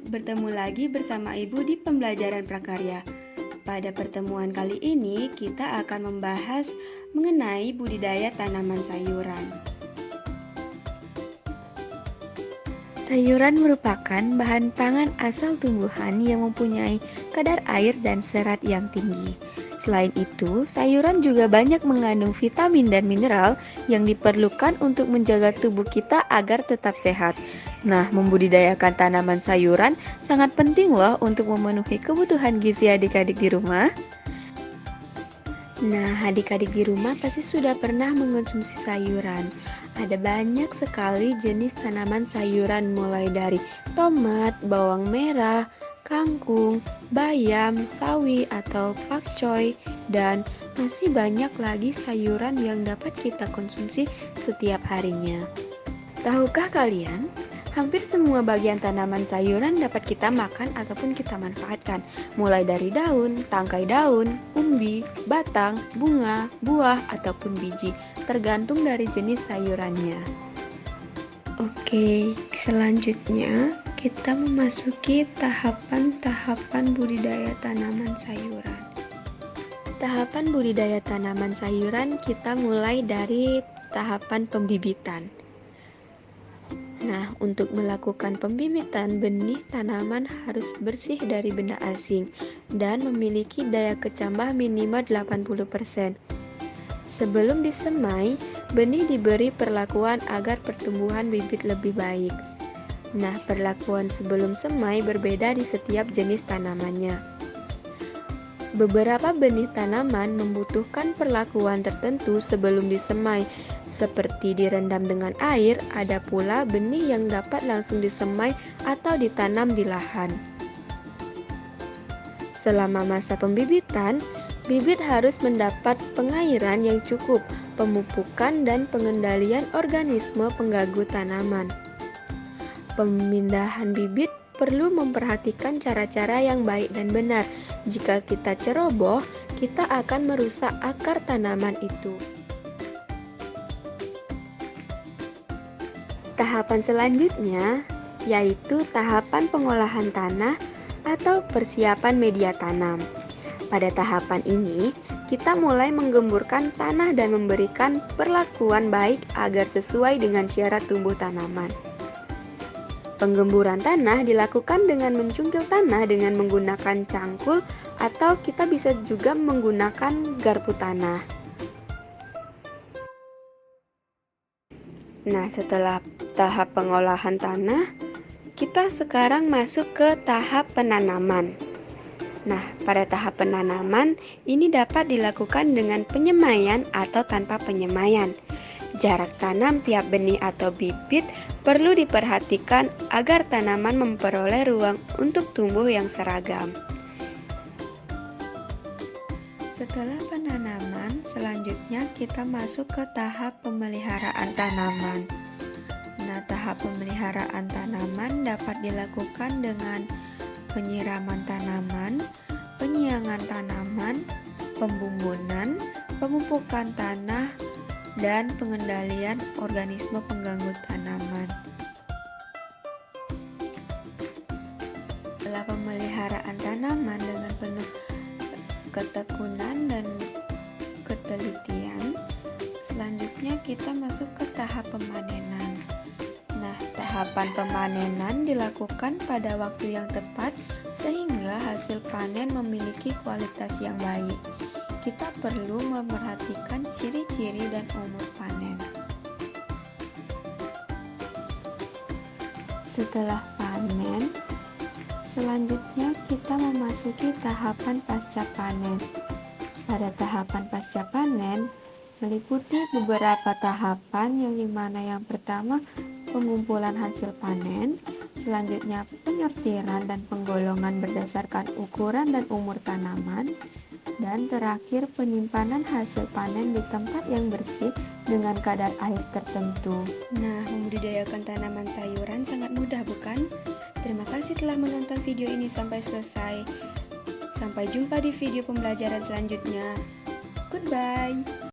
bertemu lagi bersama Ibu di pembelajaran prakarya. Pada pertemuan kali ini, kita akan membahas mengenai budidaya tanaman sayuran. Sayuran merupakan bahan pangan asal tumbuhan yang mempunyai kadar air dan serat yang tinggi. Selain itu, sayuran juga banyak mengandung vitamin dan mineral yang diperlukan untuk menjaga tubuh kita agar tetap sehat. Nah, membudidayakan tanaman sayuran sangat penting loh untuk memenuhi kebutuhan gizi adik-adik di rumah. Nah, adik-adik di rumah pasti sudah pernah mengonsumsi sayuran. Ada banyak sekali jenis tanaman sayuran mulai dari tomat, bawang merah, kangkung, bayam, sawi atau pakcoy, dan masih banyak lagi sayuran yang dapat kita konsumsi setiap harinya. Tahukah kalian? Hampir semua bagian tanaman sayuran dapat kita makan ataupun kita manfaatkan, mulai dari daun, tangkai daun, umbi, batang, bunga, buah, ataupun biji, tergantung dari jenis sayurannya. Oke, selanjutnya kita memasuki tahapan-tahapan budidaya tanaman sayuran. Tahapan budidaya tanaman sayuran kita mulai dari tahapan pembibitan. Nah, untuk melakukan pembibitan, benih tanaman harus bersih dari benda asing dan memiliki daya kecambah minimal 80%. Sebelum disemai, benih diberi perlakuan agar pertumbuhan bibit lebih baik. Nah, perlakuan sebelum semai berbeda di setiap jenis tanamannya. Beberapa benih tanaman membutuhkan perlakuan tertentu sebelum disemai, seperti direndam dengan air. Ada pula benih yang dapat langsung disemai atau ditanam di lahan. Selama masa pembibitan, bibit harus mendapat pengairan yang cukup, pemupukan, dan pengendalian organisme pengganggu tanaman. Pemindahan bibit perlu memperhatikan cara-cara yang baik dan benar. Jika kita ceroboh, kita akan merusak akar tanaman itu. Tahapan selanjutnya yaitu tahapan pengolahan tanah atau persiapan media tanam. Pada tahapan ini, kita mulai menggemburkan tanah dan memberikan perlakuan baik agar sesuai dengan syarat tumbuh tanaman. Penggemburan tanah dilakukan dengan mencungkil tanah dengan menggunakan cangkul atau kita bisa juga menggunakan garpu tanah. Nah, setelah tahap pengolahan tanah, kita sekarang masuk ke tahap penanaman. Nah, pada tahap penanaman ini dapat dilakukan dengan penyemaian atau tanpa penyemaian. Jarak tanam tiap benih atau bibit perlu diperhatikan agar tanaman memperoleh ruang untuk tumbuh yang seragam. Setelah penanaman, selanjutnya kita masuk ke tahap pemeliharaan tanaman. Nah, tahap pemeliharaan tanaman dapat dilakukan dengan penyiraman tanaman, penyiangan tanaman, pembumbunan, pemupukan tanah, dan pengendalian organisme pengganggu tanaman. Setelah pemeliharaan tanaman dengan penuh ketekunan dan ketelitian, selanjutnya kita masuk ke tahap pemanenan. Nah, tahapan pemanenan dilakukan pada waktu yang tepat sehingga hasil panen memiliki kualitas yang baik. Kita perlu memperhatikan ciri-ciri dan umur panen. Setelah panen, selanjutnya kita memasuki tahapan pasca panen. Pada tahapan pasca panen meliputi beberapa tahapan yang dimana yang pertama pengumpulan hasil panen, selanjutnya penyortiran dan penggolongan berdasarkan ukuran dan umur tanaman, dan terakhir penyimpanan hasil panen di tempat yang bersih dengan kadar air tertentu. Nah, membudidayakan tanaman sayuran sangat mudah, bukan? Terima kasih telah menonton video ini sampai selesai. Sampai jumpa di video pembelajaran selanjutnya. Goodbye.